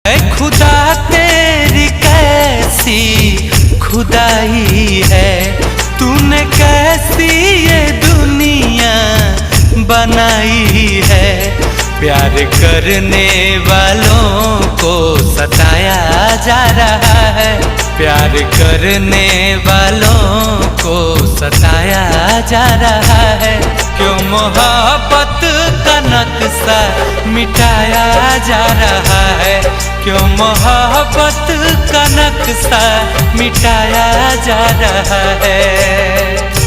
खुदा तेरी कैसी खुदाई है, तूने कैसी ये दुनिया बनाई है। प्यार करने वालों को सताया जा रहा है, प्यार करने वालों को सताया जा रहा है। क्यों मोहब्बत का नक्शा मिटाया जा रहा है, क्यों मोहब्बत का नक्शा मिटाया जा रहा है।